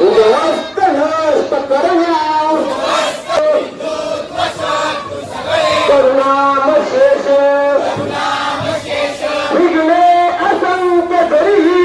उद्ध्वस्त नष्ट करण्या करुणाम शेष विघ्ने असंख्य तरीही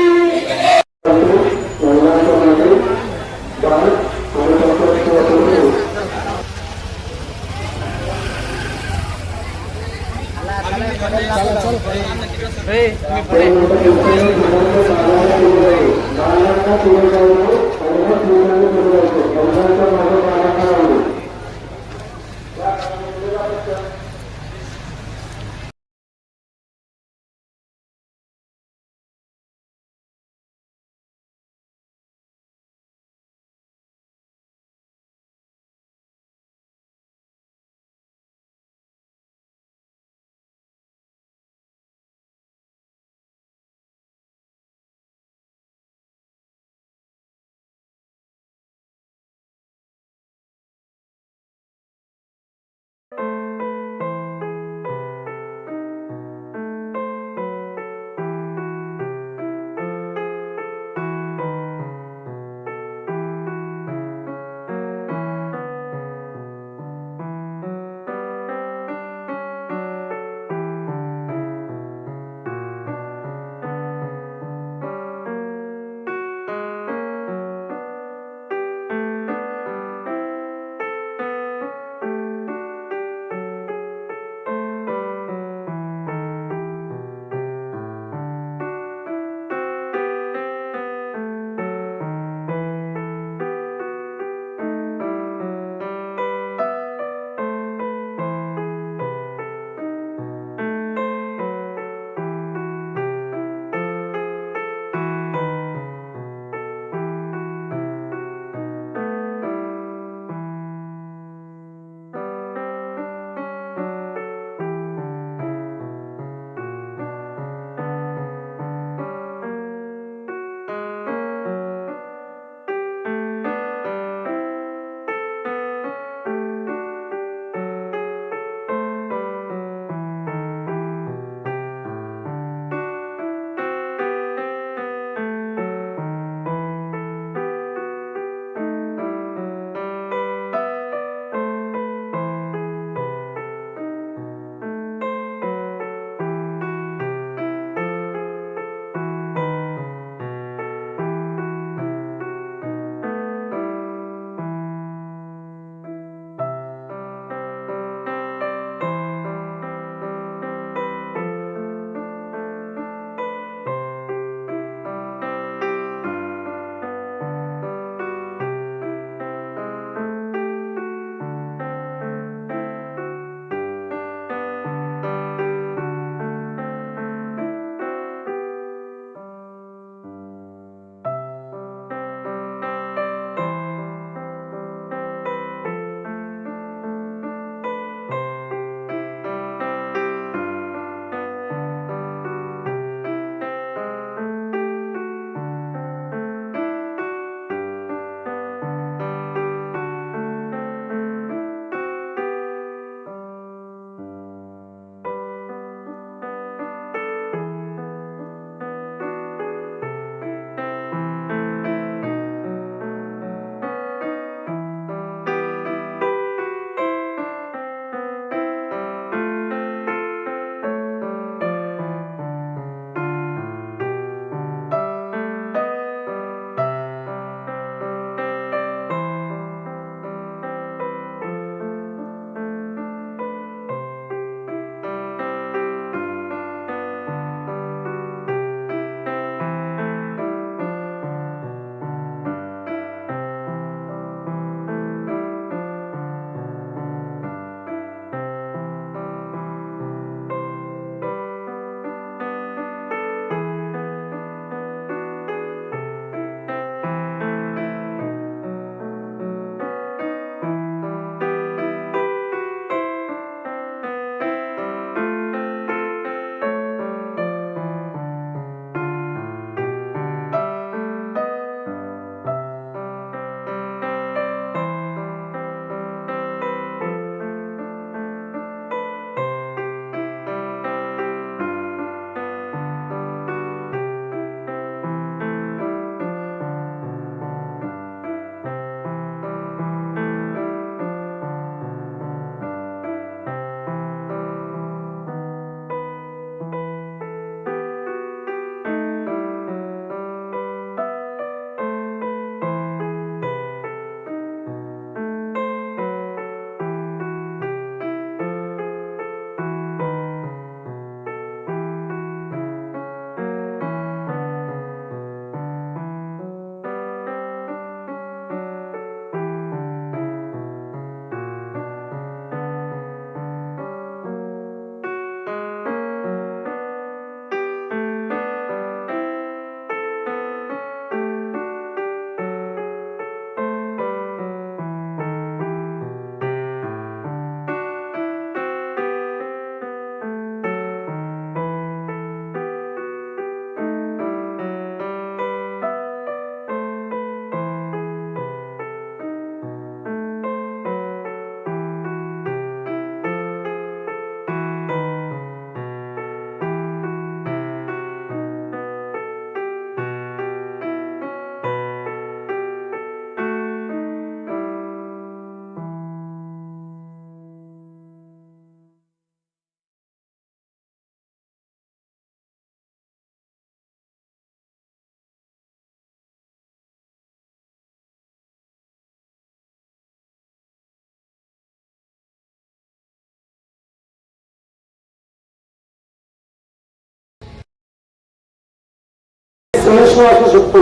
सहिष्णू असू शकतो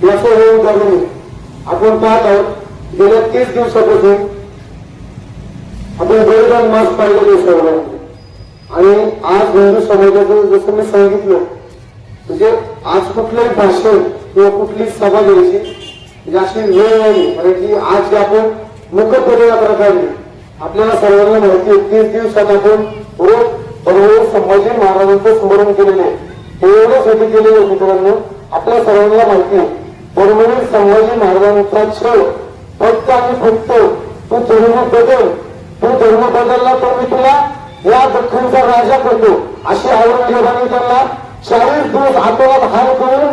याचं हे उदाहरण आहे. आपण पाहत आहोत गेल्या 30 दिवसापासून आपण बरेच मास पाहिलेले सर्व आणि आज हिंदू समाजाचं जसं मी सांगितलं म्हणजे आज कुठलंही भाषण किंवा कुठली सभा घ्यायची म्हणजे अशी वेळ नाही. कारण की आज जे आपण मुख पदयात्रा काढली आपल्याला सर्वांना माहिती आहे 30 दिवसात आपण रोज संभाजी महाराजांचं स्मरण केलेलं आहे. हे एवढ्यासाठी केलेलं आहे मित्रांनो आपल्या सर्वांना माहिती आहे परभणीत संभाजी महाराजांचा छळ फक्त आणि फक्त तू धर्म बदलला तर मी तुला या दख्खनचा राजा करतो अशी औरंगजेबाने त्यांना 40 दिवस हाताला हार करून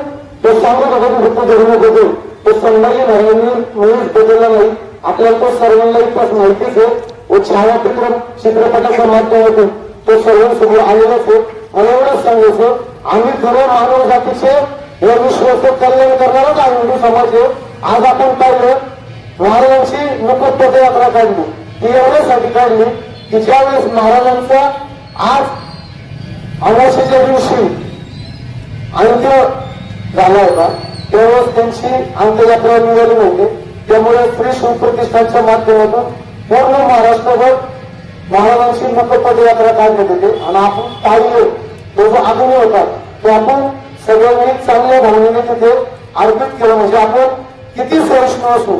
तो सांगत होता की फक्त धर्म बदल. तो संभाजी महाराजांनी मुळीच बदलला नाही. आपल्याला तो सर्वांना इतकाच माहितीच आहे व छायाचित्र चित्रपटाच्या माध्यमातून तो सर्वांसमोर आलेलाच आहे. आणि एवढंच सांगायचं आम्ही खरं मानव जातीचे या विश्वाचं कल्याण करणारच आहे हिंदू समाज आहे. आज आपण पाहिलं महाराजांची मुख पदयात्रा काढली ती एवढ्यासाठी काढली की ज्यावेळेस महाराजांचा आज अमावस्येच्या दिवशी अंत्य झाला होता त्यावेळेस त्यांची अंत्ययात्रा निघाली नव्हती. त्यामुळे श्री शिवप्रतिष्ठानच्या माध्यमातून पूर्ण महाराष्ट्रभर महाराजांची मुख पदयात्रा काढण्यात येते आणि आपण पाहिलं तो जो आगमी होता तो आपण सगळ्यांनी चांगल्या भावनेने तिथे अर्पित केलं. म्हणजे आपण किती सहिष्णू असू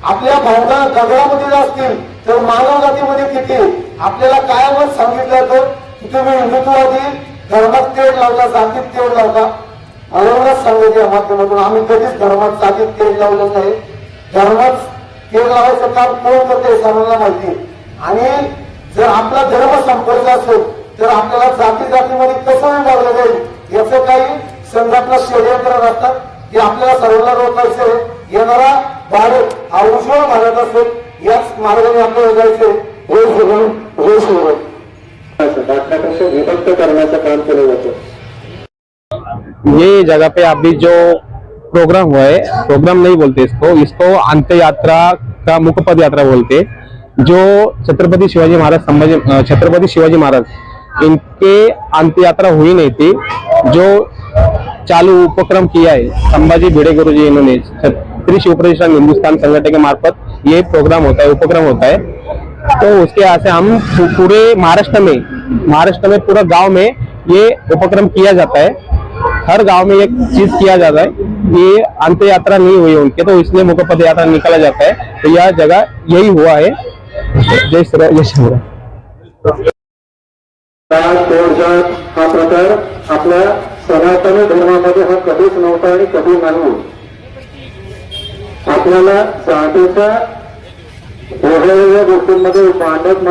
आपल्या भावना दगडामध्ये असतील तर मानव जातीमध्ये किती आपल्याला कायमच सांगितलं जातं की तुम्ही हिंदुत्ववादी धर्मात तेढ लावला जातीत तेढ लावला. एवढंच सांगायचं या माध्यमातून आम्ही कधीच धर्मात जातीत तेढ लावलं नाही. धर्मात तेढ लावायचं काम कोण करते सर्वांना माहिती. आणि जर आपला धर्म संपर्क असेल तर आपल्याला जाती जातीमध्ये कसं विभागलं जाईल याचं काही संघटना षडयंत्र नसतात की आपल्याला सर्वांना रोखायचं येणारा भारत हा उज्ज्वल भारत असेल याच मार्गाने आपल्याला जायचंय. राष्ट्रापेक्षा विभक्त करण्याचं काम केलं जातं. ये जगह पे अभी जो प्रोग्राम हुआ है प्रोग्राम नहीं बोलते इसको अंत्य यात्रा का मुख पद यात्रा बोलते. जो छत्रपति शिवाजी महाराज इनके अंत्य यात्रा हुई नहीं थी. जो चालू उपक्रम किया है संभाजी भिड़े गुरु जी इन्होंने श्री शिवप्रतिष्ठान हिंदुस्तान संगठन के मार्फत ये प्रोग्राम होता है उपक्रम होता है. तो उसके यहाँ से हम पूरे महाराष्ट्र में पूरा गांव में ये उपक्रम किया जाता है. हर गांव में एक चीज किया जाता है ये अंत्य यात्रा नहीं हुई उनके तो इसलिए मुख पद यात्रा निकाला जाता है. तो यह जगह यही हुआ है. जय श्री राम. हा प्रकार आपल्या सनातन धर्मामध्ये हा कधीच नव्हता आणि कधी नाही. आपल्याला जातीच्या वेगवेगळ्या गोष्टींमध्ये मांडत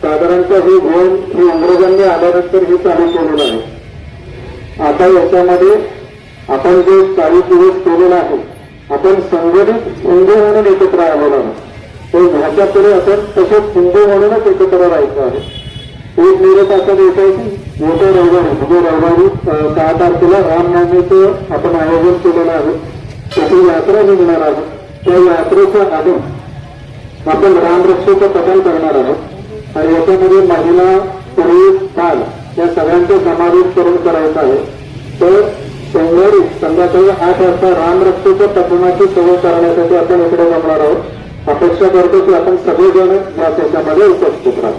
साधारणतः ही घेऊन ही इंग्रजांनी आल्यानंतर हे चालू केलेलं आहे. आता याच्यामध्ये आपण जे 40 दिवस केलेलं आहे आपण संघटित हिंदू म्हणून एकत्र आलेलो आहोत. तो भाषा पुढे आपण तसेच हिंदू म्हणूनच एकत्र राहायचं आहे. एक निरोप असा देशाची मोठ्या रविवारी 6 तारखेला रामनवमीचं आपण आयोजन केलेलं आहे. त्याची यात्रा निघणार आहे. त्या यात्रेचं आगम आपण रामरक्षेचं पठण करणार आहोत आणि याच्यामध्ये महिला पुरुष बाल या सगळ्यांचा समावेश करून करायचा आहे. तर सोमवारी संध्याकाळी 8 वाजता रामरक्षेच्या पठणाची सेवा करण्यासाठी आपण इकडे जमणार आहोत. अपेक्षा करतो की आपण सगळेजण या त्याच्यामध्ये उपस्थित राहू.